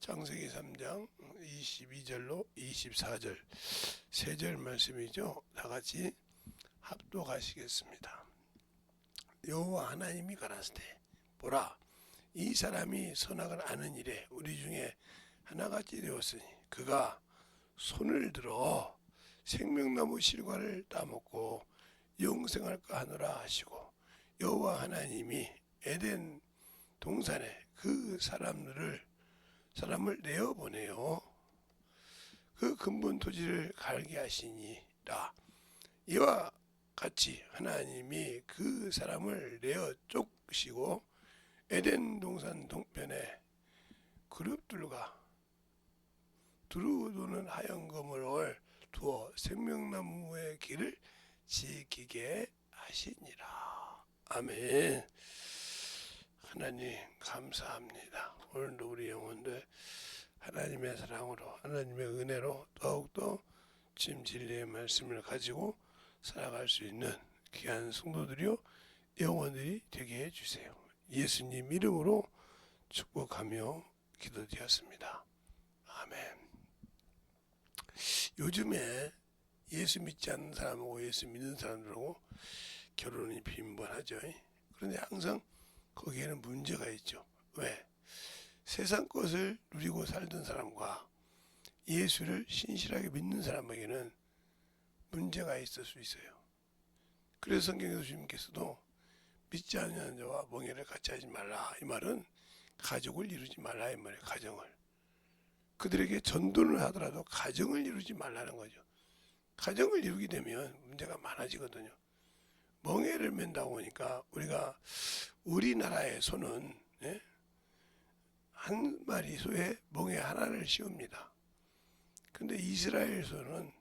창세기 3장 22절로 24절 세 절 말씀이죠. 다 같이 합독하시겠습니다. 여호와 하나님이 가라사대 보라, 이 사람이 선악을 아는 일에 우리 중에 하나같이 되었으니 그가 손을 들어 생명나무 실과를 따먹고 영생할까 하노라 하시고, 여호와 하나님이 에덴 동산에 그 사람을 내어보내요. 그 근본 토지를 갈게 하시니라. 이와 같이 하나님이 그 사람을 내어 쫓으시고 에덴 동산 동편에 그룹들과 두루 도는 하얀 거물을 두어 생명나무의 길을 지키게 하시니라. 아멘. 하나님 감사합니다. 오늘도 우리 영혼들 하나님의 사랑으로, 하나님의 은혜로 더욱더 진 진리의 말씀을 가지고 살아갈 수 있는 귀한 성도들이요 영혼들이 되게 해주세요. 예수님 이름으로 축복하며 기도드렸습니다. 아멘. 요즘에 예수 믿지 않는 사람하고 예수 믿는 사람들하고 결혼이 빈번하죠. 그런데 항상 거기에는 문제가 있죠. 왜? 세상 것을 누리고 살던 사람과 예수를 신실하게 믿는 사람에게는 문제가 있을 수 있어요. 그래서 성경에서 주님께서도 믿지 않는 자와 멍에를 같이 하지 말라, 이 말은 가족을 이루지 말라 이 말이에요. 가정을. 그들에게 전도를 하더라도 가정을 이루지 말라는 거죠. 가정을 이루게 되면 문제가 많아지거든요. 멍에를 맨다고 하니까 우리나라의 소는 한 마리 소에 멍에 하나를 씌웁니다. 근데 이스라엘은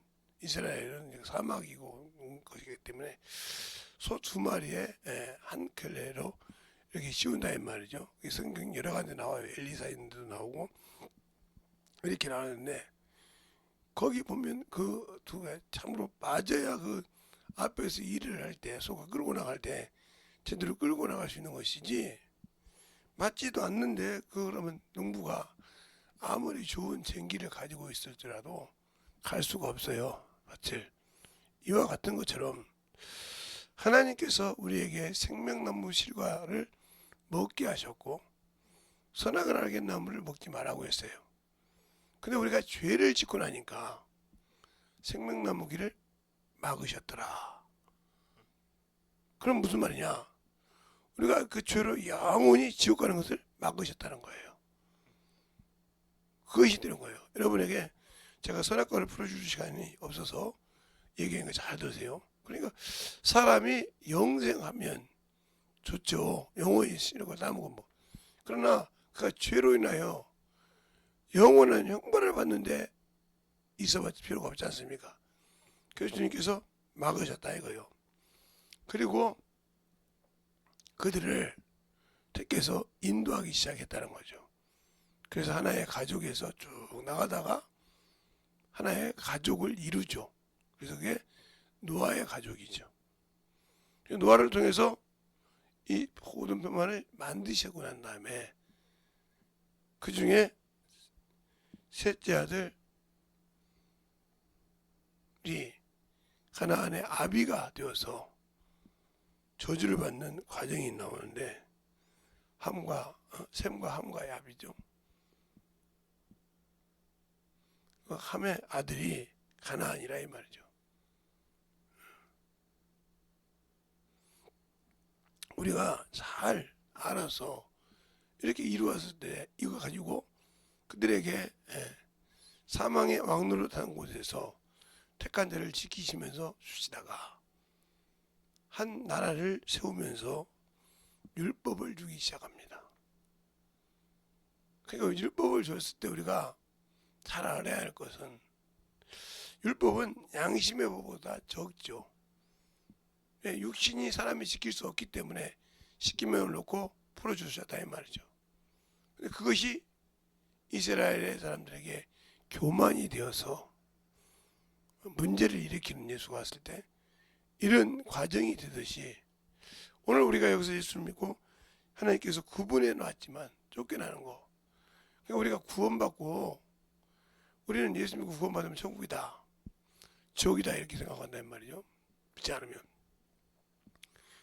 사막이고 것이기 때문에 소 두 마리에 한 켤레로 이렇게 씌운다 이 말이죠. 성경 여러 가지 나와요. 엘리사인도 나오고 이렇게 나오는데, 거기 보면 그 두 개 참으로 맞아야 그 앞에서 일을 할 때, 소가 끌고 나갈 때 제대로 끌고 나갈 수 있는 것이지, 맞지도 않는데 그러면 농부가 아무리 좋은 쟁기를 가지고 있을지라도 갈 수가 없어요. 밭을. 이와 같은 것처럼 하나님께서 우리에게 생명나무 실과를 먹게 하셨고 선악을 알게 나무를 먹지 말라고 했어요. 근데 우리가 죄를 짓고 나니까 생명나무 길을 막으셨더라. 그럼 무슨 말이냐? 우리가 그 죄로 영원히 지옥 가는 것을 막으셨다는 거예요. 그것이 되는 거예요. 여러분에게 제가 선악과를 풀어줄 시간이 없어서 얘기하는 거 잘 들으세요. 그러니까 사람이 영생하면 좋죠. 영원히 쓰는 거 따먹은 뭐. 그러나 그가 죄로 인하여 영원한 형벌을 받는데 있어봤자 필요가 없지 않습니까? 그래서 주님께서 막으셨다 이거요. 그리고 그들을 택해서 인도하기 시작했다는 거죠. 그래서 하나의 가족에서 쭉 나가다가 하나의 가족을 이루죠. 그래서 그게 노아의 가족이죠. 노아를 통해서 이 모든 편만을 만드시고 난 다음에 그 중에 셋째 아들이 가나안의 아비가 되어서 저주를 받는 과정이 나오는데, 셈과 함과의 아비죠. 함의 아들이 가나안이라 이 말이죠. 우리가 잘 알아서 이렇게 이루었을 때 이거 가지고 그들에게 사망의 왕노릇한 곳에서 택한 자를 지키시면서 주시다가 한 나라를 세우면서 율법을 주기 시작합니다. 그러니까 율법을 줬을 때 우리가 잘 알아야 할 것은, 율법은 양심의 법보다 적죠. 육신이 사람이 지킬 수 없기 때문에 십계명을 놓고 풀어주셨다 이 말이죠. 그것이 이스라엘의 사람들에게 교만이 되어서 문제를 일으키는 예수가 왔을 때 이런 과정이 되듯이, 오늘 우리가 여기서 예수를 믿고 하나님께서 구분해 놨지만 쫓겨나는 거, 그러니까 우리가 구원받고 우리는 예수 믿고 구원받으면 천국이다, 지옥이다 이렇게 생각한단 말이죠. 믿지 않으면.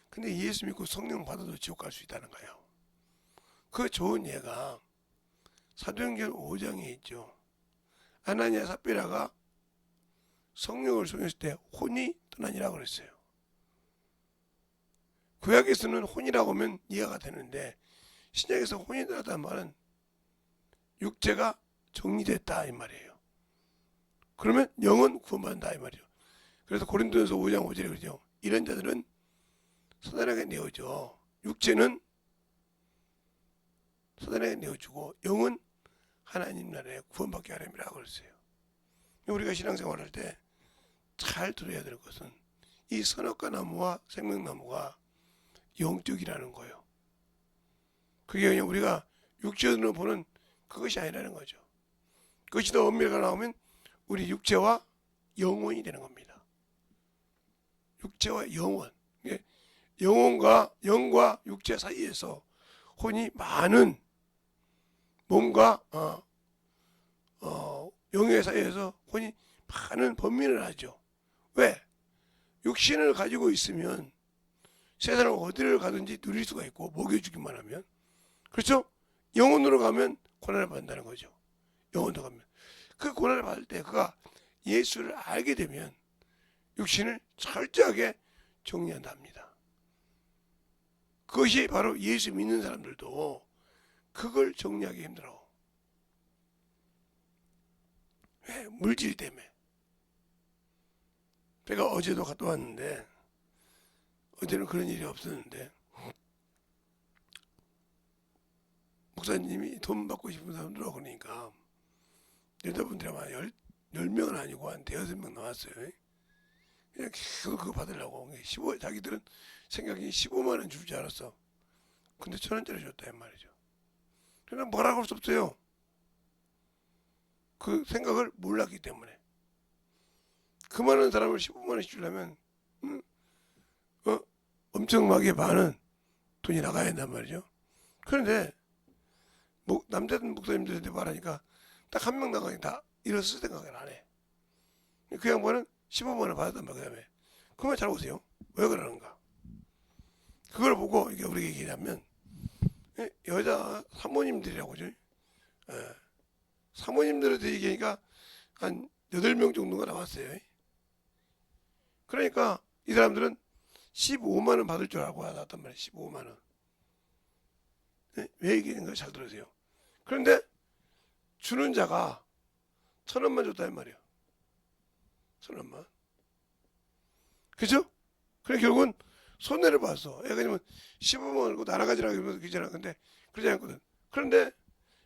근데 예수 믿고 성령 받아도 지옥 갈 수 있다는 거예요. 그 좋은 예가 사도행전 5장에 있죠. 아나니아 삽비라가 성령을 소유했을 때 혼이 떠나니라고 그랬어요. 구약에서는 혼이라고 하면 이해가 되는데 신약에서 혼이 떠났다는 말은 육체가 정리됐다 이 말이에요. 그러면 영은 구원받는다 이 말이죠. 그래서 고린도전서 5장 5절에 그러죠. 이런 자들은 사단에게 내어져 육체는 사단에게 내어주고 영은 하나님 나라에 구원받게 하려니라고 그랬어요. 우리가 신앙생활할 때 잘 들어야 될 것은 이 선악과 나무와 생명나무가 영적이라는 거예요. 그게 그냥 우리가 육체로 보는 그것이 아니라는 거죠. 그것이 더 엄밀하게 나오면 우리 육체와 영혼이 되는 겁니다. 육체와 영혼. 영과 육체 사이에서 혼이 많은 몸과 영의 사이에서 혼이 많은 범민을 하죠. 왜? 육신을 가지고 있으면 세상을 어디를 가든지 누릴 수가 있고 먹여주기만 하면, 그렇죠? 영혼으로 가면 고난을 받는다는 거죠. 영혼으로 가면 그 고난을 받을 때 그가 예수를 알게 되면 육신을 철저하게 정리한다 합니다. 그것이 바로 예수 믿는 사람들도 그걸 정리하기 힘들어. 왜? 물질 때문에. 제가 어제도 갔다 왔는데, 어제는 그런 일이 없었는데 목사님이 돈 받고 싶은 사람 들어오고 그러니까 여자분들이 아마 10명은 아니고 한 5명 나왔어요. 그냥 계속 그거 받으려고. 자기들은 생각이 15만 원 줄 줄 알았어. 근데 1,000원짜리 줬다 이 말이죠. 그냥 뭐라고 할 수 없어요. 그 생각을 몰랐기 때문에. 그 많은 사람을 15만 원씩 주려면 엄청나게 많은 돈이 나가야 한단 말이죠. 그런데 남자든 목사님들한테 말하니까 딱 한 명 나가니 다 일어설 생각을 안 해. 그 양반은 15만 원 받았단 말이야. 그 다음에 그만 잘 보세요. 왜 그러는가? 그걸 보고 이게 우리가 얘기하면 여자 사모님들이라고 죠. 사모님들한테 얘기하니까 한 8명 정도가 나왔어요. 그러니까 이 사람들은 15만 원 받을 줄 알고 나왔단 말이에요. 15만 원. 왜 얘기하는가 잘 들으세요. 그런데 주는 자가 1,000원만 줬다는 말이에요. 1,000원만. 그죠? 그래 결국은 손해를 봤어. 왜냐면 15만 원고 나눠가지라고 하면서 그러잖아. 근데 그러지 않거든. 그런데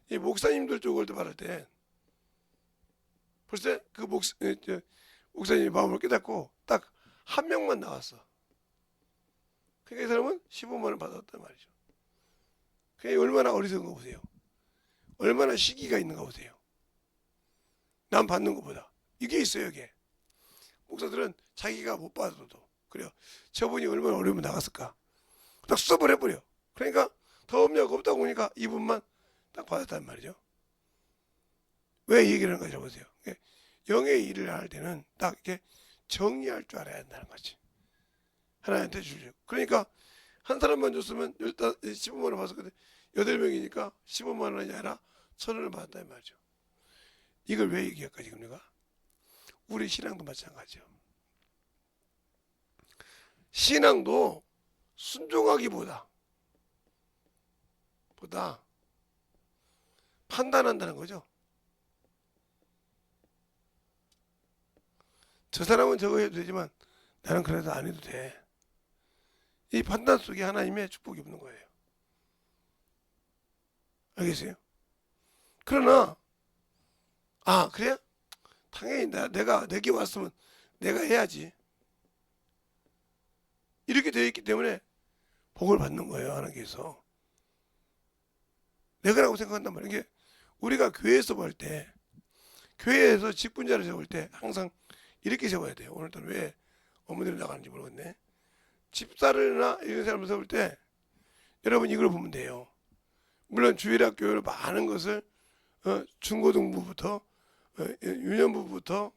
이 목사님들 쪽을 받을 때 벌써 그 목사님이 마음을 깨닫고 딱 한 명만 나왔어. 그러니까 이 사람은 15만 원 받았단 말이죠. 그게 얼마나 어리석은가 보세요. 얼마나 시기가 있는가 보세요. 남 받는 것보다. 이게 있어요, 이게. 목사들은 자기가 못 받아도 그래요. 저분이 얼마나 어려우면 나갔을까. 딱 수습을 해버려. 그러니까 더 없냐고 없다고 보니까 이분만 딱 받았단 말이죠. 왜 이 얘기를 하는가 보세요. 영의 일을 할 때는 딱 이렇게 정리할 줄 알아야 한다는 거지. 하나님한테 주죠. 그러니까 한 사람만 줬으면 15만 원 받았거든. 8명이니까 15만 원이 아니라 1,000원을 받았단 말이죠. 이걸 왜 얘기할까 지금 내가? 우리 신앙도 마찬가지죠. 신앙도 순종하기보다 판단한다는 거죠. 저 사람은 저거 해도 되지만 나는 그래도 안 해도 돼. 이 판단 속에 하나님의 축복이 없는 거예요. 알겠어요? 그러나 그래? 당연히 내게 왔으면 내가 해야지. 이렇게 되어 있기 때문에 복을 받는 거예요. 하나님께서. 내가라고 생각한단 말이에요. 이게 우리가 교회에서 볼 때, 교회에서 직분자를 세울 때 항상 이렇게 세워야 돼요. 오늘따라 왜 어머니를 나가는지 모르겠네. 집사를나 이런 사람을 세울 때 여러분 이걸 보면 돼요. 물론 주일학 교회로 많은 것을 중고등부부터 유년부부터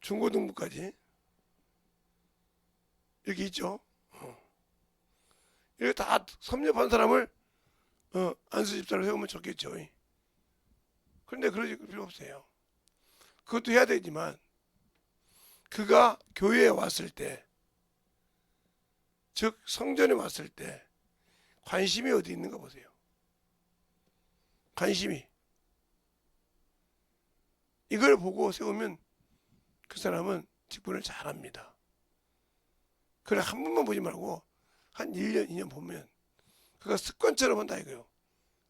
중고등부까지 이렇게 있죠. 이렇게 다 섭렵한 사람을 안수집사로 세우면 좋겠죠. 그런데 그러지 필요 없어요. 그것도 해야 되지만 그가 교회에 왔을 때, 즉 성전에 왔을 때 관심이 어디 있는가 보세요. 관심이. 이걸 보고 세우면 그 사람은 직분을 잘합니다. 그래 한 번만 보지 말고 한 1년, 2년 보면 그가 습관처럼 한다 이거요.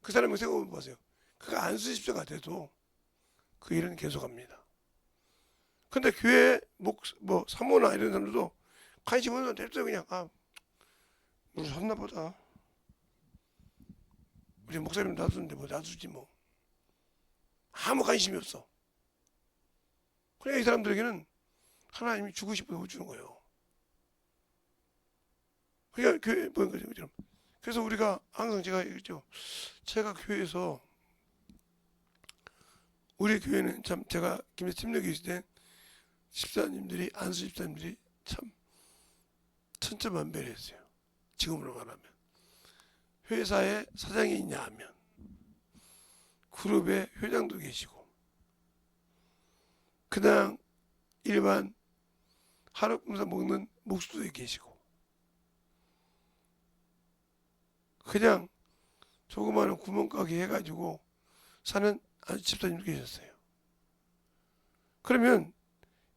그 사람을 세워보세요. 그가 안수집사가 돼도 그 일은 계속합니다. 근데 교회 뭐 사모나 이런 사람들도 관심 없는 사람 냅둬요. 그냥 우리 샀나 보다. 우리 목사님 놔두는데 뭐 놔두지 뭐. 아무 관심이 없어. 그래 이 사람들에게는 하나님이 주고 싶어서 못 주는 거예요. 그러니까 교회 보는 거죠. 그래서 우리가 항상 제가 얘기했죠. 제가 교회에서 우리 교회는 참 제가 김해 팀력에 있을 때 집사님들이 안수 집사님들이 참 천차만별했어요. 지금으로 말하면 회사에 사장이 있냐 하면 그룹에 회장도 계시고 그냥 일반 하룻밤사 먹는 목수도 계시고 그냥 조그마한 구멍가게 해가지고 사는 안수 집사님도 계셨어요. 그러면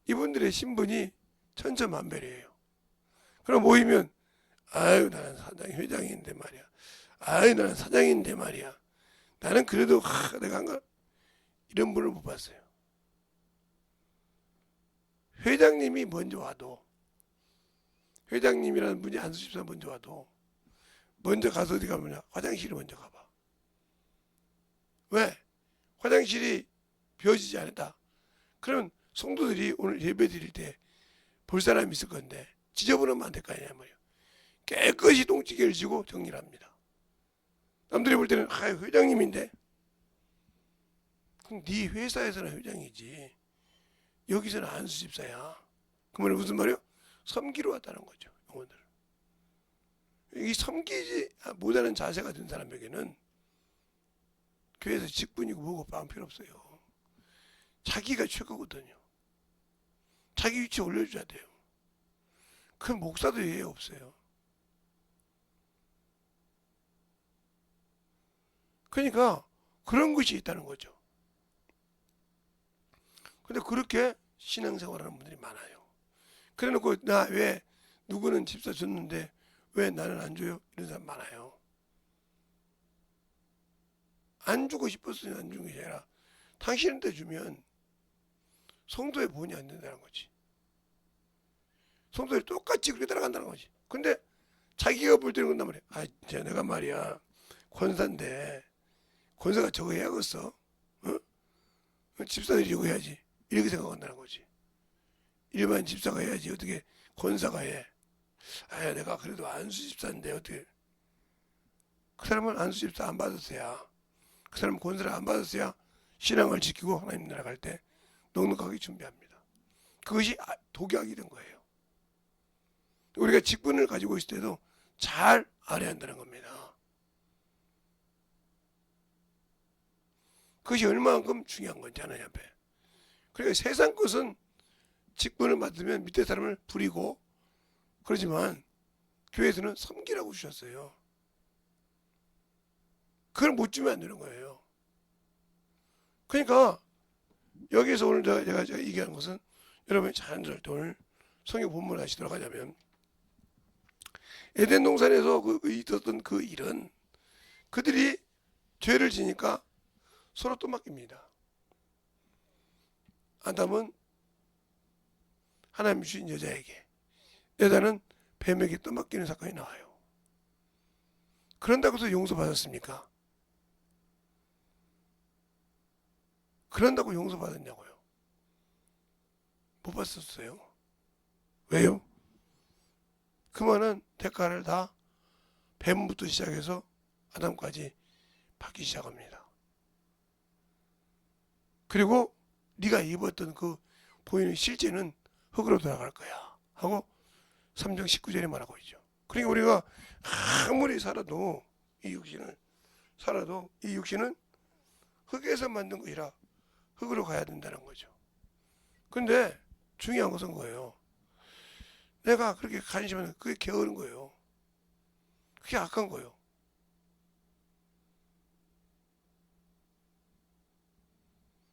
이분들의 신분이 천차만별이에요. 그럼 모이면 아유 나는 사장 회장인데 말이야. 아유 나는 사장인데 말이야. 나는 그래도 내가 한가 이런 분을 못 봤어요. 회장님이 먼저 와도 회장님이라는 분이 안수집사 먼저 와도 먼저 가서 어디 가면 화장실을 먼저 가봐. 왜? 화장실이 비워지지 않았다. 그러면 성도들이 오늘 예배 드릴 때 볼 사람이 있을 건데 지저분하면 안 될 거 아니냐 말이야. 깨끗이 똥찌개를 지고 정리를 합니다. 남들이 볼 때는 회장님인데 그럼 네 회사에서는 회장이지 여기서는 안수집사야. 그 말은 무슨 말이야? 섬기러 왔다는 거죠. 영혼들. 이 섬기지 못하는 자세가 든 사람에게는 교회에서 직분이고 뭐고 마음 필요 없어요. 자기가 최고거든요. 자기 위치에 올려줘야 돼요. 그 목사도 예외 없어요. 그러니까 그런 것이 있다는 거죠. 근데 그렇게 신앙생활하는 분들이 많아요. 그래놓고 나 왜 누구는 집사 줬는데 왜 나는 안 줘요? 이런 사람 많아요. 안 주고 싶었으니 안 주는 게 아니라 당신한테 주면 성도의 본이 안 된다는 거지. 성도들이 똑같이 그렇게 따라간다는 거지. 근데 자기가 볼 때는 건단 말이야. 내가 말이야 권사인데 권사가 저거 해야겠어? 집사들이 저거 해야지. 이렇게 생각한다는 거지. 일반 집사가 해야지 어떻게 권사가 해. 내가 그래도 안수 집사인데 어떻게. 그 사람은 안수 집사 안 받았어야. 그 사람은 권사를 안 받았어야 신앙을 지키고 하나님 나라 갈 때 넉넉하게 준비합니다. 그것이 독약이 된 거예요. 우리가 직분을 가지고 있을 때도 잘 알아야 한다는 겁니다. 그것이 얼마만큼 중요한 건지 하나님 앞에. 그러니까 세상 것은 직분을 맡으면 밑에 사람을 부리고 그러지만 교회에서는 섬기라고 주셨어요. 그걸 못 주면 안 되는 거예요. 그러니까 여기서 오늘 제가 얘기하는 것은 여러분이 자연스러울 때 오늘 성경 본문을 다시 들어가자면 에덴 동산에서 있었던 그 일은 그들이 죄를 지니까 서로 또 맡깁니다. 아담은 하나님 주신 여자에게, 여자는 뱀에게 또 맡기는 사건이 나와요. 그런다고 해서 용서받았습니까? 그런다고 용서받았냐고요? 못 받았어요. 왜요? 그 많은 대가를 다 뱀부터 시작해서 아담까지 받기 시작합니다. 그리고 네가 입었던 그 보이는 실제는 흙으로 돌아갈 거야 하고 3장 19절에 말하고 있죠. 그러니까 우리가 아무리 살아도 이 육신은 흙에서 만든 것이라 흙으로 가야 된다는 거죠. 근데 중요한 것은 뭐예요? 내가 그렇게 관심하면 그게 게으른 거예요. 그게 악한 거예요.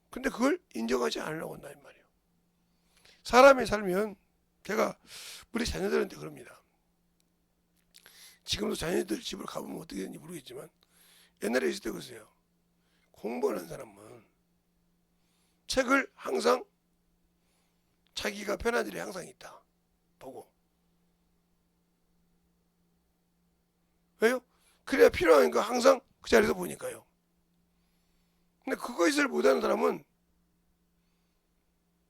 근데 그걸 인정하지 않으려고 한다 이 말이에요. 사람이 살면 제가 우리 자녀들한테 그럽니다. 지금도 자녀들 집을 가보면 어떻게 되는지 모르겠지만 옛날에 있을 때 그랬어요. 공부하는 사람은 책을 항상 자기가 편한 일이 항상 있다 보고. 왜요? 그래야 필요한 거 항상 그 자리에서 보니까요. 근데 그것을 못하는 사람은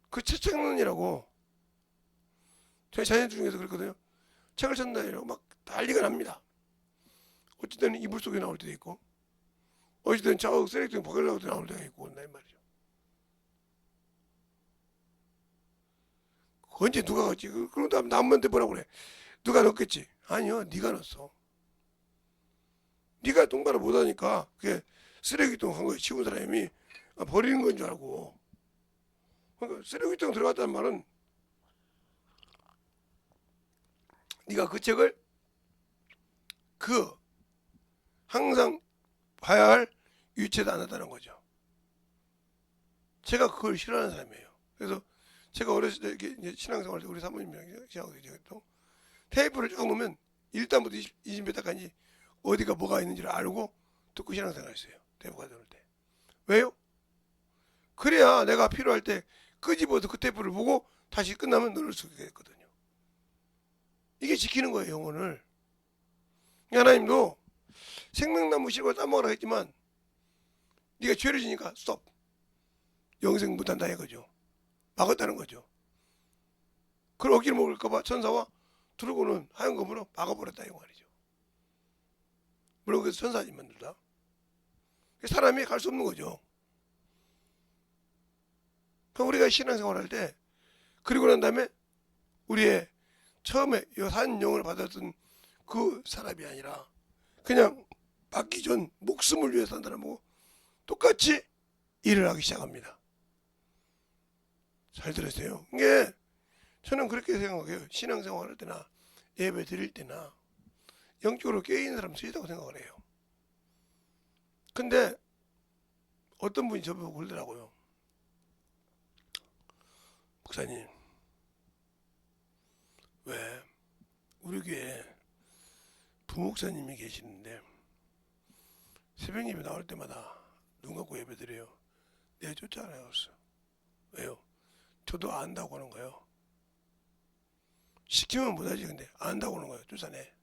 그 채찍론이라고 제 자녀들 중에서 그랬거든요. 책을 찾는다 이러고 막 난리가 납니다. 어쨌든 이불 속에 나올 때도 있고 어쨌든 저 쓰레기통 버리려고 나올 때가 있고 온다 이 말이죠. 언제 누가 갔지? 그럼 다음 남한테 뭐라고 그래? 누가 넣었겠지? 아니요, 네가 넣었어. 네가 동반을 못하니까 그게 쓰레기통 한 거에 치운 사람이 버리는 건 줄 알고. 그러니까 쓰레기통 들어갔다는 말은 네가 그 책을 그 항상 봐야 할 위치에다 안 놨다는 거죠. 제가 그걸 싫어하는 사람이에요. 그래서 제가 어렸을 때 이렇게 신앙생활 때 우리 사모님이랑 시작하고 테이프를 쭉 놓으면 1단부터 20m까지 어디가 뭐가 있는지를 알고 듣고 신앙생활 했어요. 테이프 가져올 때. 왜요? 그래야 내가 필요할 때 끄집어서 그 테이프를 보고 다시 끝나면 넣을 수 있거든요. 이게 지키는 거예요, 영혼을. 하나님도 생명나무 실과 따먹으라 했지만 네가 죄를 지니까 스톱. 영생 못한다 이거죠. 막았다는 거죠. 그걸 어기를 먹을까봐 천사와 두르고는 하얀 검으로 막아버렸다 이 말이죠. 물론 그래서 천사지만 둘 다. 사람이 갈 수 없는 거죠. 그럼 우리가 신앙생활 할 때 그리고 난 다음에 우리의 처음에 산 영을 받았던 그 사람이 아니라 그냥 받기 전 목숨을 위해서 산다는 거 똑같이 일을 하기 시작합니다. 잘 들으세요. 이게 저는 그렇게 생각해요. 신앙생활 할 때나 예배 드릴 때나 영적으로 깨어있는 사람 쓰이다고 생각을 해요. 근데 어떤 분이 저보고 그러더라고요. 목사님, 왜 우리 교회에 부목사님이 계시는데 새벽 예배 나올 때마다 눈 감고 예배 드려요. 내가 쫓아나요. 왜요? 저도 안다고 하는 거예요. 시키면 못하지. 근데 안다고 하는 거예요. 쫓아내.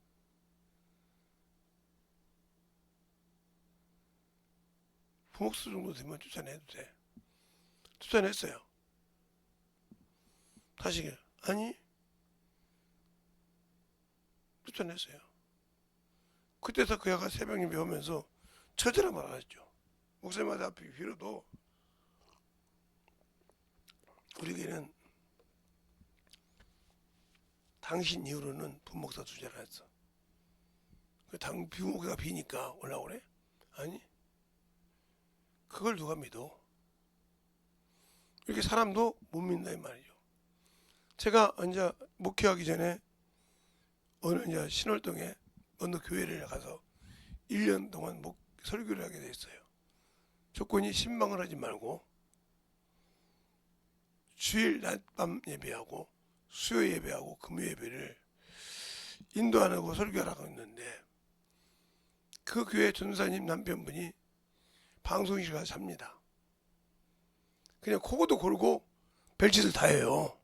부목수 정도 되면 쫓아내도 돼. 쫓아냈어요. 다시 아니 쫓아냈어요. 그때서 그 애가 새벽 예배 오면서 처절한 말을 하셨죠. 목사님한테 앞에 빌어도 우리 교회는 당신 이후로는 부목사 투자를 했어. 부목사가 비니까 올라오래? 아니 그걸 누가 믿어? 이렇게 사람도 못 믿는다 이 말이죠. 제가 이제 목회하기 전에 어느 이제 신월동에 어느 교회를 가서 1년 동안 설교를 하게 됐어요. 조건이 신방을 하지 말고 주일 낮밤 예배하고 수요 예배하고 금요 예배를 인도 안 하고 설교하라고 했는데 그 교회 전도사님 남편분이 방송실 가서 잡니다. 그냥 코고도 골고 별짓을 다 해요.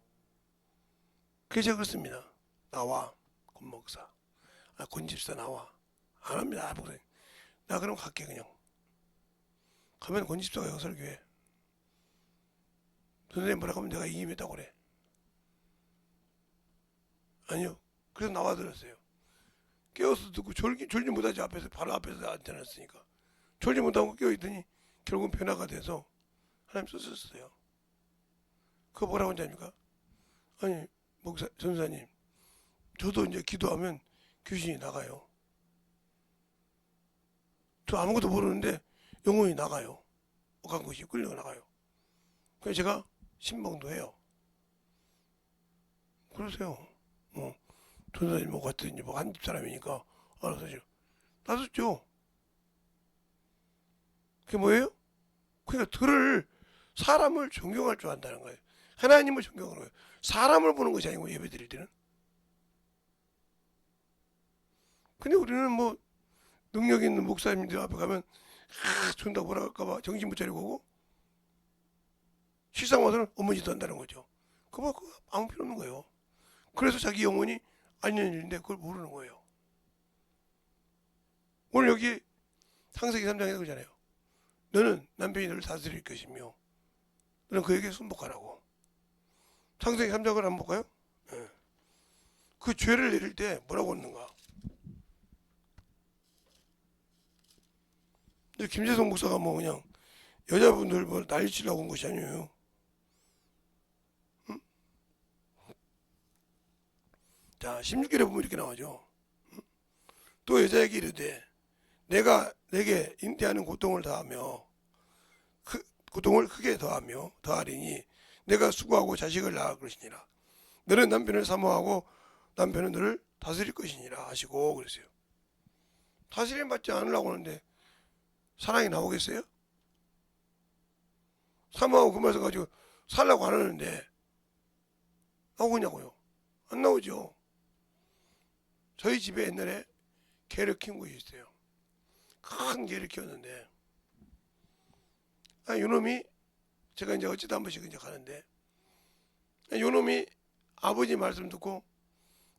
그래서 제가 그렇습니다. 나와 권목사, 권집사 나와. 안 합니다. 나 그럼 갈게 그냥. 가면 권집사가 여기 설교해. 선생님 뭐라고 하면 내가 이임했다고 그래. 아니요. 그래서 나와 들었어요. 깨워서 듣고 졸지 못하지. 앞에서 바로 앞에서 앉아놨으니까 졸지 못하고 깨어있더니 결국은 변화가 돼서 하나님 쓰셨어요. 그거 뭐라고 하냐니까, 아니 목사 전사님, 저도 이제 기도하면 귀신이 나가요. 저 아무것도 모르는데 영혼이 나가요. 억한 것이 끌려 나가요. 그래서 제가 신봉도 해요. 그러세요. 전사님 뭐 같은 뭐 한 집 사람이니까 알아서 죠. 놔뒀죠. 그게 뭐예요? 그러니까 사람을 존경할 줄 안다는 거예요. 하나님을 존경하는 거예요. 사람을 보는 것이 아니고 예배 드릴 때는. 근데 우리는 뭐 능력 있는 목사님들 앞에 가면 존나 뭐라 할까봐 정신 못 차리고 오고, 실상 와서는 어머니도 한다는 거죠. 그거 아무 필요 없는 거예요. 그래서 자기 영혼이 아니는 일인데 그걸 모르는 거예요. 오늘 여기 창세기 3장에 그러잖아요. 너는 남편이 너를 다스릴 것이며 너는 그에게 순복하라고. 창세기 3장을 한번 볼까요? 네. 그 죄를 내릴 때 뭐라고 했는가? 김재성 목사가 뭐 그냥 여자분들 뭐 난리치려고 온 것이 아니에요. 응? 자, 16절에 보면 이렇게 나오죠. 응? 또 여자에게 이르되 내가 내게 인태하는 고통을 다하며 고통을 크게 더하리니 내가 수고하고 자식을 낳을 것이니라. 너는 남편을 사모하고 남편은 너를 다스릴 것이니라 하시고 그랬어요. 다스림 받지 않으려고 하는데 사랑이 나오겠어요? 사모하고 그 말씀 가지고 살라고 안 하는데 나오겠냐고요? 안 나오죠. 저희 집에 옛날에 개를 키운 곳이 있어요. 큰 개를 키웠는데, 요놈이, 제가 이제 어찌다 한 번씩 이제 가는데, 요놈이 아버지 말씀 듣고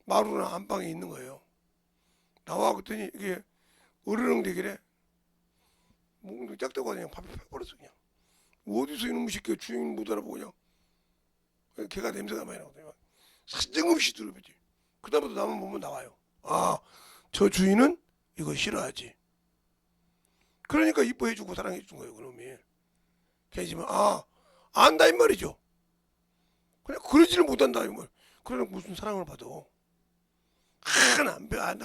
마루나 안방에 있는 거예요. 나와 그랬더니 이게 으르렁 대길래 몽둥 짝대고 그냥 밥이 패버렸어. 그냥 어디서 이놈의 새끼가 주인 못 알아보고 그냥 개가 냄새가 많이 나거든요. 사정없이 들어보지. 그다음부터 나만 보면 나와요. 아, 저 주인은 이거 싫어하지. 그러니까 이뻐해주고 사랑해준 거예요, 그놈이. 걔지만 안다 이 말이죠. 그냥 그러지를 못한다 이 말. 그러면 무슨 사랑을 받아?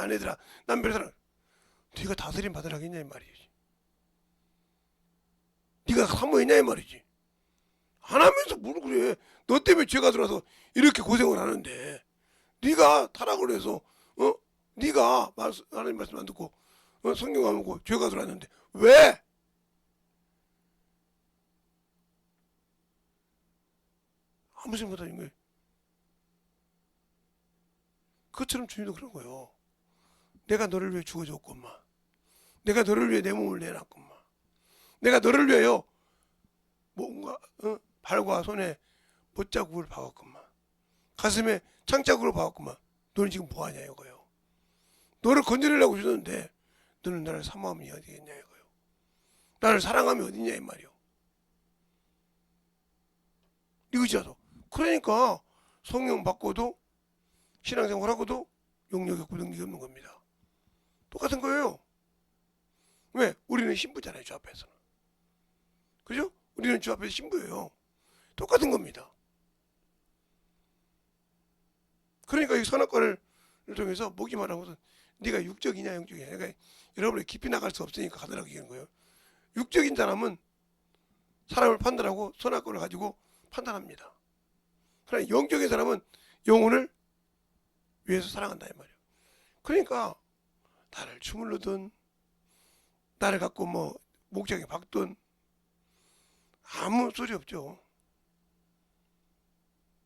아내들아, 남편 사랑. 네가 다스림 받으라겠냐 이 말이지. 네가 사모했냐 이 말이지. 안 하면서 뭘 그래. 너 때문에 죄가 들어와서 이렇게 고생을 하는데 네가 타락을 해서 네가 하나님 말씀 안 듣고 성경 안 보고 죄가 들어왔는데 왜? 아무 생각 못하는 거예요. 그것처럼 주님도 그런 거예요. 내가 너를 위해 죽어줬건만, 내가 너를 위해 내 몸을 내놨건만, 내가 너를 위하여 뭔가 발과 손에 못자국을 박았건만, 가슴에 창자국을 박았건만, 너는 지금 뭐하냐 이거예요. 너를 건져내려고 주는데 너는 나를 사모하면 어디겠냐 이거예요. 나를 사랑하면 어디냐 이 말이요. 이거지라도. 그러니까 성령 받고도 신앙생활하고도 용력이 없고 능력이 없는 겁니다. 똑같은 거예요. 왜? 우리는 신부잖아요. 주 앞에서는. 그죠? 우리는 주 앞에서 신부예요. 똑같은 겁니다. 그러니까 이 선악과를 통해서 목이 말한 것은 네가 육적이냐 영적이냐. 그러니까 여러분이 깊이 나갈 수 없으니까 가더라고 얘기하는 거예요. 육적인 사람은 사람을 판단하고 선악과를 가지고 판단합니다. 그러나 영적인 사람은 영혼을 위해서 사랑한다 이 말이에요. 그러니까 나를 주물르든 나를 갖고 뭐 목장에 박든 아무 소리 없죠.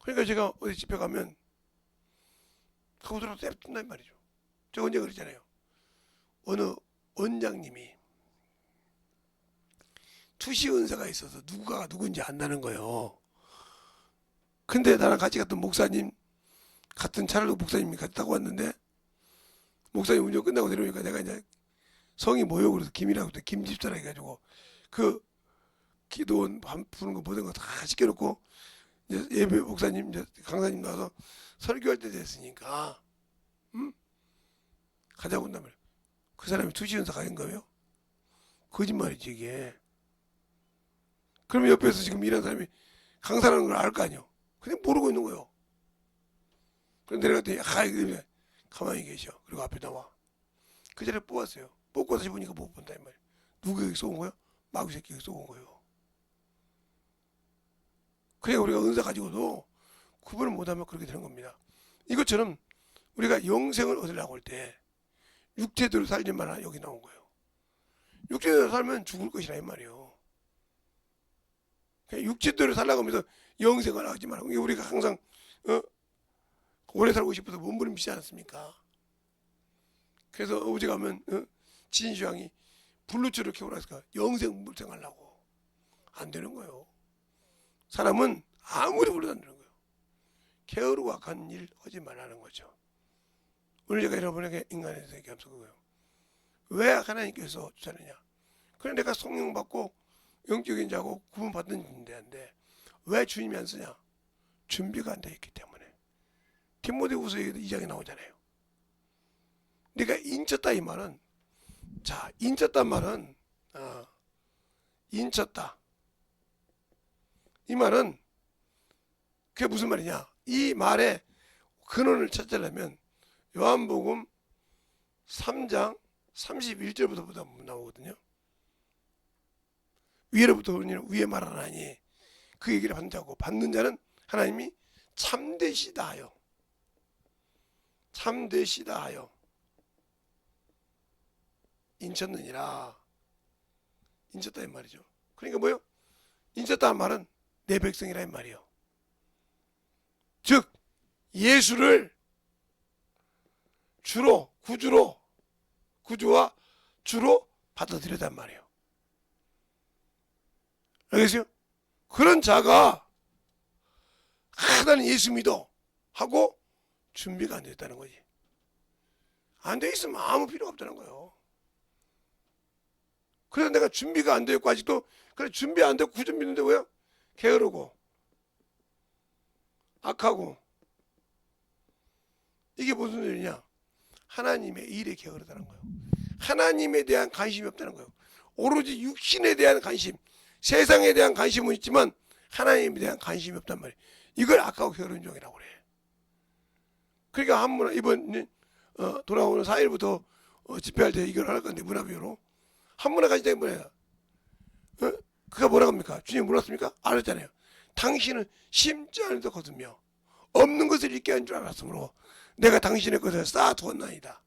그러니까 제가 어디 집에 가면 가보더라도 냅둔다 이 말이죠. 저 언제 그러잖아요. 어느 원장님이 투시 은사가 있어서 누가 누군지 안다는 거예요. 근데 나랑 같이 갔던 목사님, 같은 차를 목사님이 같이 타고 왔는데 목사님 운전 끝나고 내려오니까 내가 이제 성이 뭐요? 그래서 김이라고 또 김집사라 해가지고 그 기도원 부는 거 모든 거 다 시켜놓고 이제 예배 목사님 이제 강사님 나와서 설교할 때 됐으니까 가자고 한단 말이에요. 그 사람이 투시연사 가는 거예요? 거짓말이지 이게. 그러면 옆에서 지금 일하는 사람이 강사라는 걸 알 거 아니에요. 그냥 모르고 있는 거예요. 그럼 내려갔더니 이러면 가만히 계셔. 그리고 앞에 나와. 그 자리에 뽑았어요. 뽑고 다시 보니까 못 본다 이 말이에요. 누가 여기 쏘은 거예요? 마귀 새끼가 쏘은 거예요. 그러니까 우리가 은사 가지고도 구분을 못하면 그렇게 되는 겁니다. 이것처럼 우리가 영생을 얻으려고 할 때 육체대로 살지만 여기 나온 거예요. 육체대로 살면 죽을 것이라 이 말이에요. 육체대로 살라고 하면서 영생을 하지 말고 우리가 항상 오래 살고 싶어서 몸부림치지 않았습니까? 그래서 어제 가면 진시황이 불루초를 캐오라니까 영생 물생하려고 안 되는 거예요. 사람은 아무리 불러도 안 되는 거예요. 게으르고 악한 일 하지 말라는 거죠. 오늘 제가 여러분에게 인간에 대해서 얘기하면서 그거예요. 왜 하나님께서 주자느냐? 그래 내가 성령 받고 영적인 자고 구분 받는 데인데 왜 주님이 안 쓰냐? 준비가 안 돼 있기 때문에. 디모데후서 2장에 나오잖아요. 내가 인쳤다 이 말은 자 인쳤단 말은 인쳤다 이 말은 그게 무슨 말이냐? 이 말의 근원을 찾으려면 요한복음 3장 31절부터 나오거든요. 위로부터 위에 말하나니 그 얘기를 받는 자고 받는 자는 하나님이 참되시다 하여 참되시다 하여 인쳤느니라. 인쳤다 이 말이죠. 그러니까 뭐요? 인쳤다는 말은 내 백성이라 이 말이에요. 즉 예수를 주로 구주와 주로 받아들였단 말이에요. 알겠어요? 그런 자가 나는 예수 믿어 하고 준비가 안 됐다는 거지. 안 돼 있으면 아무 필요가 없다는 거예요. 그래서 내가 준비가 안 되고 아직도 그래 준비 안 되고 구주 믿는데 왜요? 게으르고 악하고 이게 무슨 일이냐? 하나님의 일에 게으르다는 거예요. 하나님에 대한 관심이 없다는 거예요. 오로지 육신에 대한 관심, 세상에 대한 관심은 있지만 하나님에 대한 관심이 없단 말이에요. 이걸 악하고 게으른 종이라고 그래. 그러니까 한번 이번 돌아오는 4일부터 집회할 때 이걸 할 건데 문화비유로 한 문화 가지다 뭐야? 그가 뭐라고 합니까? 주님 몰랐습니까? 알았잖아요. 당신은 심지 않은 데 거두며 없는 것을 있게 한 줄 알았으므로 내가 당신의 것을 쌓아두었나이다.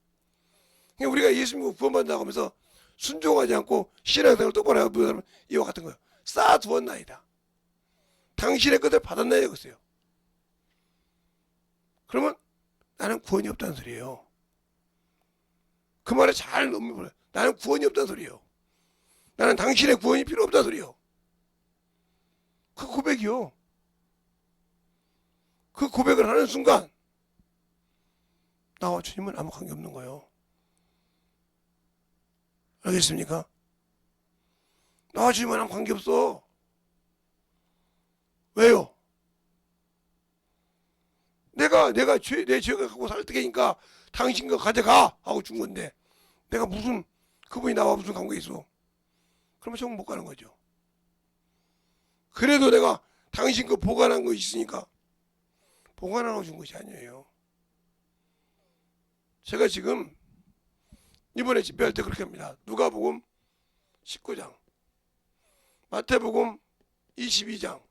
그러니까 우리가 예수 믿고 구원받는다고 하면서 순종하지 않고 신앙생활을 똑바로 하고 사람은 이와 같은 거예요. 쌓아두었나이다. 당신의 것을 받았나이다 그랬어요. 그러면 나는 구원이 없다는 소리예요. 그 말에 잘 넘겨버려요. 나는 구원이 없다는 소리예요. 나는 당신의 구원이 필요 없다는 소리예요. 그 고백이요. 그 고백을 하는 순간 나와 주님은 아무 관계없는 거예요. 알겠습니까? 나와 주님은 아무 관계없어. 왜요? 내 죄가 갖고 살 테니까 당신 거 가져가 하고 준 건데 내가 무슨 그분이 나와 무슨 관계 있어? 그러면 정 못 가는 거죠. 그래도 내가 당신 거 보관한 거 있으니까 보관하고 준 것이 아니에요. 제가 지금 이번에 집회할 때 그렇게 합니다. 누가복음 19장, 마태복음 22장,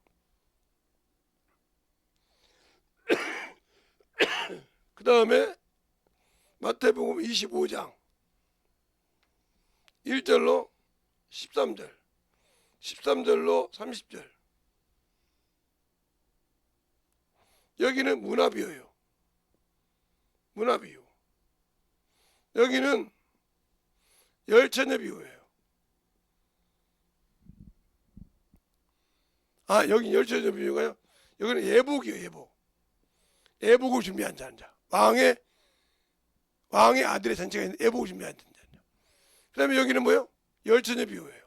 그 다음에 마태복음 25장 1절로 13절 13절로 30절 여기는 문화비유예요. 문화비유. 여기는 열처녀 비유예요. 여기 열처녀 비유가요. 여기는 예복이에요. 예복. 예복을 준비한 자. 왕의 아들의 잔치가 있는 예복을 준비한 자. 그 다음에 여기는 뭐예요? 열처녀 비유예요.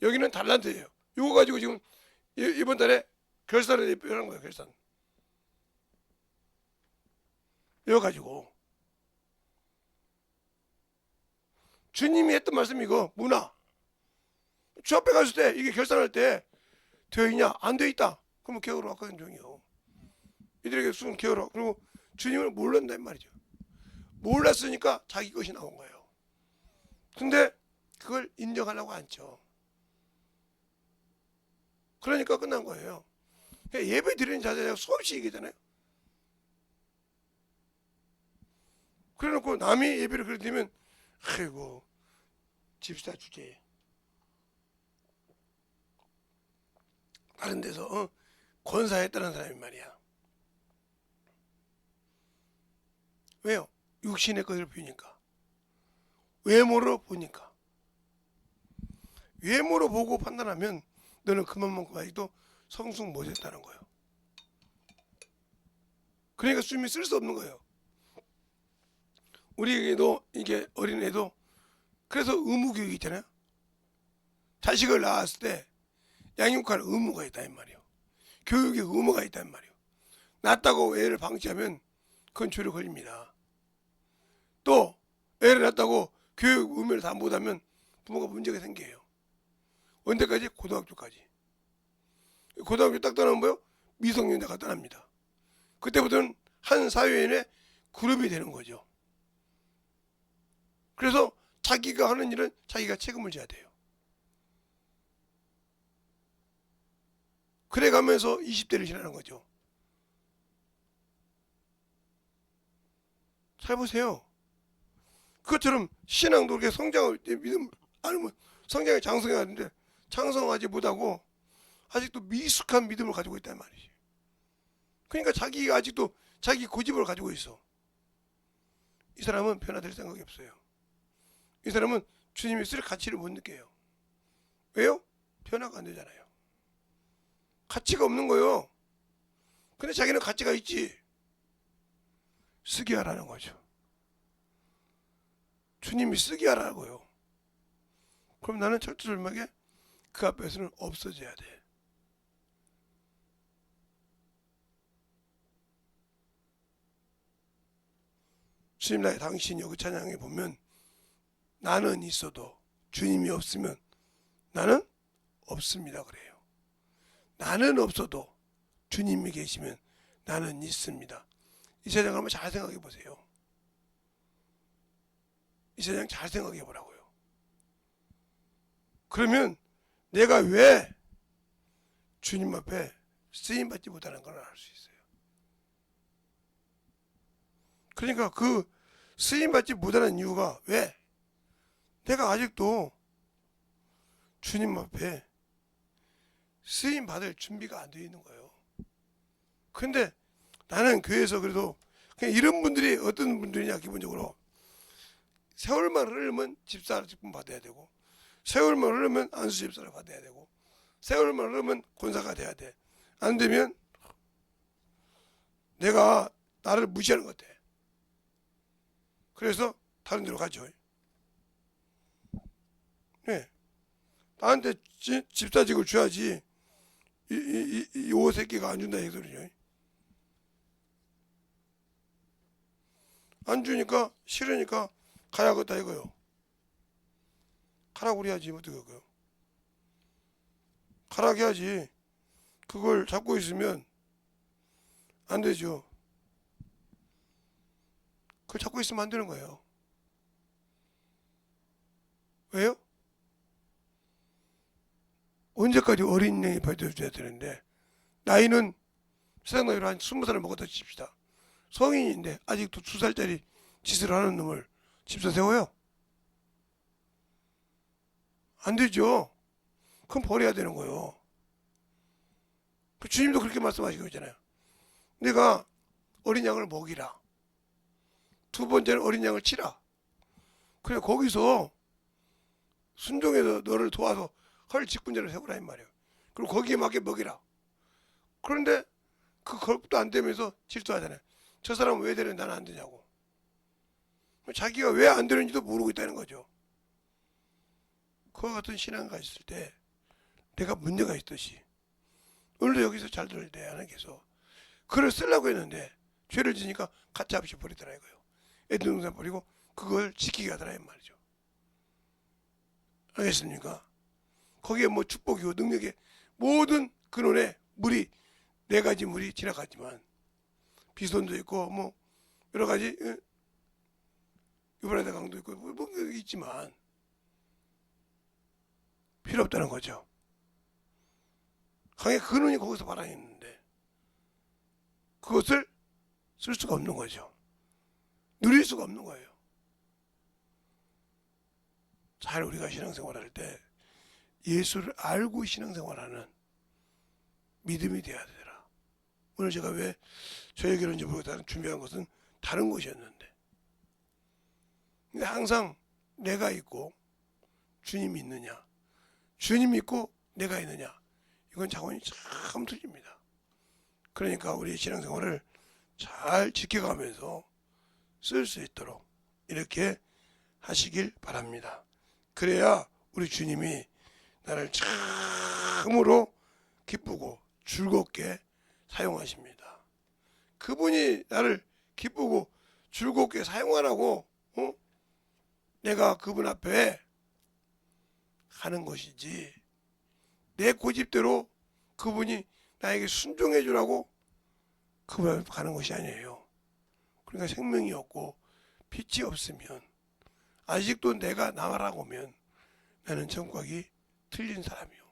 여기는 달란트예요. 이거 가지고 지금 이번 달에 결산을 표현한 거예요. 결산. 이거 가지고 주님이 했던 말씀이 이거 문화. 주 앞에 갔을 때 이게 결산할 때 되어 있냐? 안 되어 있다. 그러면 개혁으로 바꿔야 종이요. 이들에게 수은 개혁으로. 그리고 주님을 몰랐단 말이죠. 몰랐으니까 자기 것이 나온 거예요. 근데 그걸 인정하려고 않죠. 그러니까 끝난 거예요. 예배 드리는 자세가 수없이 얘기잖아요. 그래 놓고 남이 예배를 그렇게 드리면 아이고 집사 주제 다른 데서 권사했다는 사람이 말이야. 왜요? 육신의 것을 보니까. 외모로 보니까. 외모로 보고 판단하면 너는 그만큼 아직도 성숙 못했다는 거예요. 그러니까 주님이 쓸 수 없는 거예요. 우리에게도 이게 어린애도 그래서 의무교육이 있잖아요. 자식을 낳았을 때 양육할 의무가 있다 이 말이에요. 교육의 의무가 있다 이 말이에요. 낳았다고 애를 방치하면 그건 죄로 걸립니다. 또 애를 낳았다고 교육 의무를 다 못하면 부모가 문제가 생겨요. 언제까지? 고등학교까지. 고등학교 딱 떠나면 뭐요? 미성년자가 떠납니다. 그때부터는 한 사회인의 그룹이 되는 거죠. 그래서 자기가 하는 일은 자기가 책임을 져야 돼요. 그래 가면서 20대를 지나는 거죠. 잘 보세요. 그것처럼 신앙도 그렇게 성장을 믿음 아니면 성장에 장성해야 하는데 장성하지 못하고 아직도 미숙한 믿음을 가지고 있단 말이지. 그러니까 자기가 아직도 자기 고집을 가지고 있어. 이 사람은 변화될 생각이 없어요. 이 사람은 주님이 쓸 가치를 못 느껴요. 왜요? 변화가 안 되잖아요. 가치가 없는 거예요. 근데 자기는 가치가 있지. 쓰게 하라는 거죠. 주님이 쓰게 하라고요. 그럼 나는 철두철미하게 그 앞에서는 없어져야 돼. 주님 나의 당신이여 그 찬양에 보면 나는 있어도 주님이 없으면 나는 없습니다 그래요. 나는 없어도 주님이 계시면 나는 있습니다. 이 세상 한번 잘 생각해 보세요. 이 세상 잘 생각해 보라고요. 그러면 내가 왜 주님 앞에 쓰임받지 못하는 걸 알 수 있어요. 그러니까 그 쓰임받지 못하는 이유가 왜? 내가 아직도 주님 앞에 쓰임받을 준비가 안 되어 있는 거예요. 근데 나는 교회에서 그래도 그냥 이런 분들이 어떤 분들이냐 기본적으로 세월만 흐르면 집사를 직분 받아야 되고 세월만 흐르면 안수 집사를 받아야 되고 세월만 흐르면 권사가 돼야 돼. 안 되면 내가 나를 무시하는 것 같아. 그래서 다른 데로 가죠. 네. 나한테 집사직을 줘야지 이 오새끼가 안 준다 이 소리죠. 안 주니까 싫으니까 가야겠다 이거요. 가라고 그래야지 어떡해요. 가라고 해야지. 그걸 잡고 있으면 안 되죠. 그걸 잡고 있으면 안 되는 거예요. 왜요? 언제까지 어린 양이 버텨줘야 되는데 나이는 세상 나이로 한 20살을 먹었다 칩시다. 성인인데 아직도 2살짜리 짓을 하는 놈을 집사 세워요? 안 되죠. 그럼 버려야 되는 거예요. 그 주님도 그렇게 말씀하시고 있잖아요. 내가 어린 양을 먹이라. 두 번째는 어린 양을 치라. 그래 거기서 순종해서 너를 도와서 헐 직분자를 세우라 이 말이에요. 그리고 거기에 맞게 먹이라. 그런데 그 걸음도 안 되면서 질투하잖아요. 저 사람은 왜 되는데 나는 안 되냐고. 자기가 왜 안 되는지도 모르고 있다는 거죠. 그와 같은 신앙가 있을 때 내가 문제가 있듯이 오늘도 여기서 잘 들을 때 하나님께서 그걸 쓰려고 했는데 죄를 지니까 가짜 없이 버리더라 이거예요. 애동생 버리고 그걸 지키게 하더라 이 말이죠. 알겠습니까? 거기에 뭐 축복이고 능력의 모든 근원에 물이 네 가지 물이 지나갔지만 비손도 있고 뭐 여러 가지 유브라데 강도 있고 뭐 있지만 필요 없다는 거죠. 강의 근원이 거기서 발생했는데 그것을 쓸 수가 없는 거죠. 누릴 수가 없는 거예요. 잘 우리가 신앙생활할 때 예수를 알고 신앙생활하는 믿음이 돼야 되더라. 오늘 제가 왜 저 얘기를 이제 준비한 것은 다른 것이었는데, 근데 항상 내가 있고 주님이 있느냐, 주님 있고 내가 있느냐, 이건 차원이 참 틀립니다. 그러니까 우리 신앙생활을 잘 지켜가면서 쓸 수 있도록 이렇게 하시길 바랍니다. 그래야 우리 주님이 나를 참으로 기쁘고 즐겁게 사용하십니다. 그분이 나를 기쁘고 즐겁게 사용하라고 내가 그분 앞에 하는 것이지, 내 고집대로 그분이 나에게 순종해 주라고 그분 앞에 가는 것이 아니에요. 그러니까 생명이 없고 빛이 없으면, 아직도 내가 나가라고 하면 나는 천국 가기 틀린 사람이요.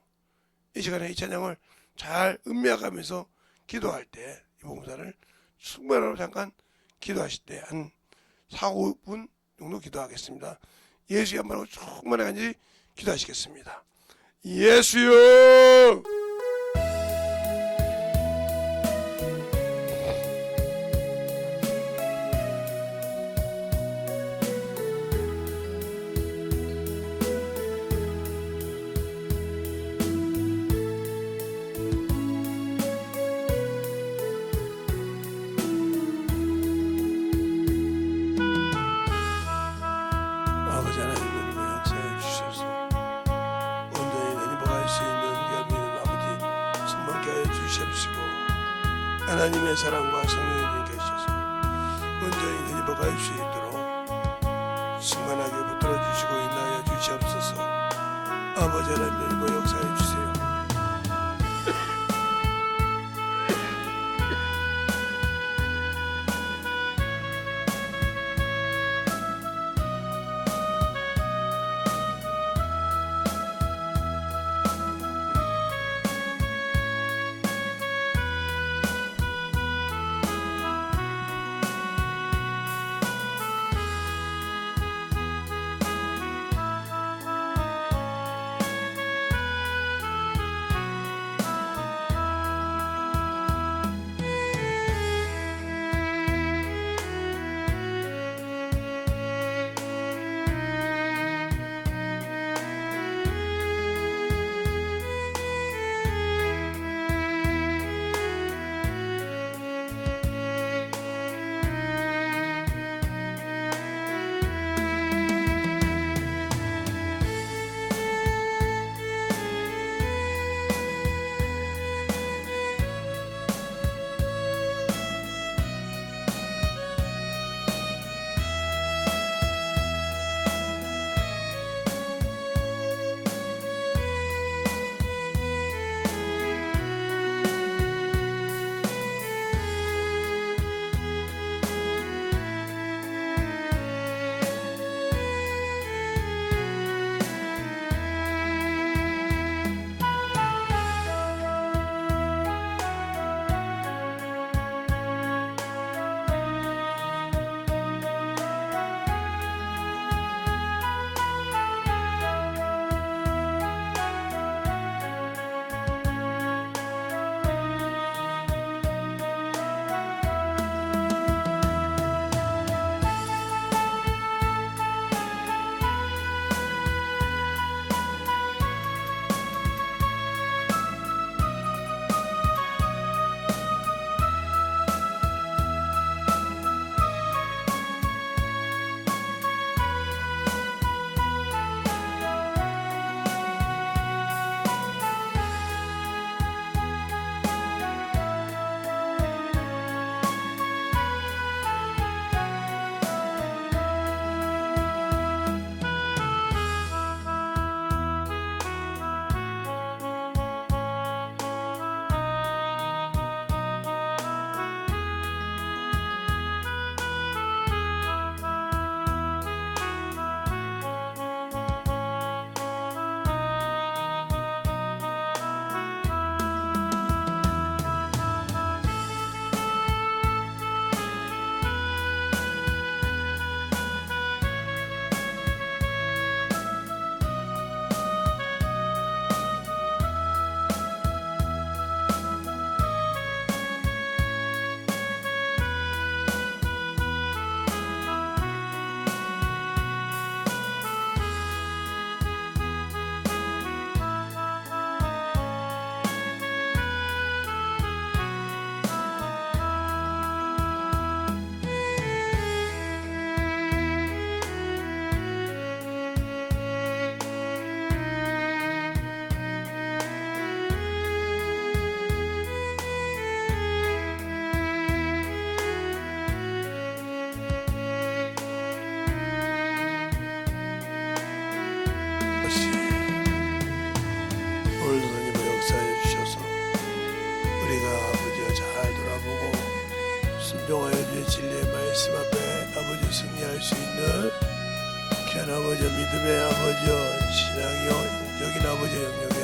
이 시간에 이 찬양을 잘 음미해가면서 기도할 때 이 봉사를 충분하로 잠깐 기도하실 때 한 4, 5분 정도 기도하겠습니다. 예수의 한마디로 충분히 간절히 기도하시겠습니다. 예수여, 아버지 하나님 역사해 주셔서 온전히 내니 뭐할 수 있는 우리가 믿는 아버지 충만케 하여 주시옵시고, 하나님의 사랑과 성령이 계셔서 온전히 내니 뭐할 수 있도록 충만하게 붙들어 주시고 인하여 주시옵소서. 아버지 하나님 내니 뭐 역사해 주세요. 아버지 믿음의 아버지 신앙의 영적인 아버지 영역에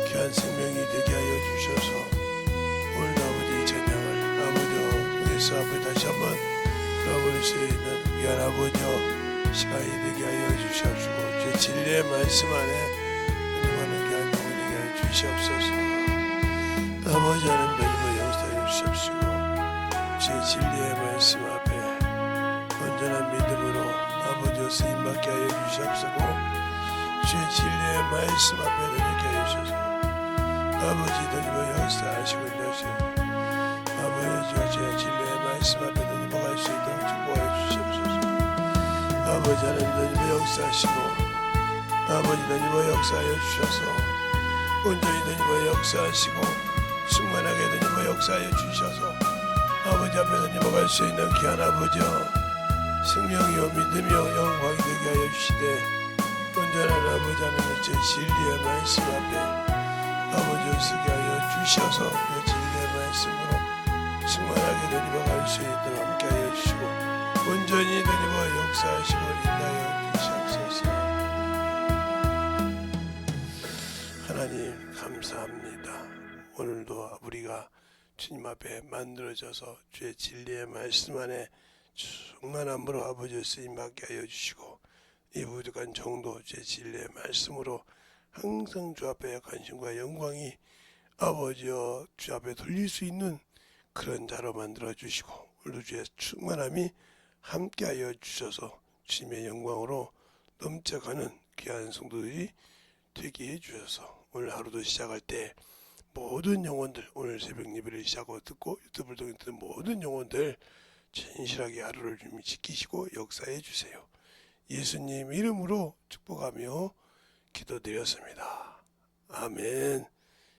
귀한 생명이 되게 하여 주셔서 오늘 아버지 이 찬양을 아버지 통해서 아버지 다시 한번 돌아볼 수 있는 귀한 아버지 시간이 되게 하여 주시옵시고 주 진리의 말씀 안에 하나님과는 귀한 영혼이 되게 하여 주시옵소서. 아버지 하나님 되시고 역사해 주시옵시고 주 진리의 말씀 앞에 온전한 믿음으로 아버지여 쓰임받게 하여 주시옵시고 주의 진리의 말씀 앞에 이렇게 하여 주셔서 아버지 되시고 역사하시고 인도하시옵소서. 아버지 주의 진리의 말씀 앞에 넘어갈 수 있도록 축복하여 주시옵소서. 아버지 하나님 되시고 역사하시고 아버지 되시고 역사하여 주셔서 온전히 되시고 역사하시고 충만하게 되시고 역사하여 주셔서 아버지 앞에 넘어갈 수 있는 귀한 아버지여 생명이요 믿음이요 영광이 되게 하여 주시되 온전한 아버지 하나님의 제 진리의 말씀 앞에 아버지를 쓰게 하여 주셔서 그 진리의 말씀으로 충만하게 되니고 갈 수 있도록 함께 하여 주시고 온전히 되니고 역사하시고 인하여 주시옵소서. 하나님 감사합니다. 오늘도 우리가 주님 앞에 만들어져서 주의 진리의 말씀 안에 충만함으로 아버지 쓰임받게 하여 주시고 이 부족한 정도 주의 진리의 말씀으로 항상 주 앞에 관심과 영광이 아버지여 주 앞에 돌릴 수 있는 그런 자로 만들어 주시고 오늘도 주의 충만함이 함께하여 주셔서 주님의 영광으로 넘쳐가는 귀한 성도들이 되게 해주셔서 오늘 하루도 시작할 때 모든 영혼들 오늘 새벽 예배를 시작하고 듣고 유튜브를 통해 듣는 모든 영혼들 진실하게 하루를 좀 지키시고 역사해 주세요. 예수님 이름으로 축복하며 기도드렸습니다. 아멘.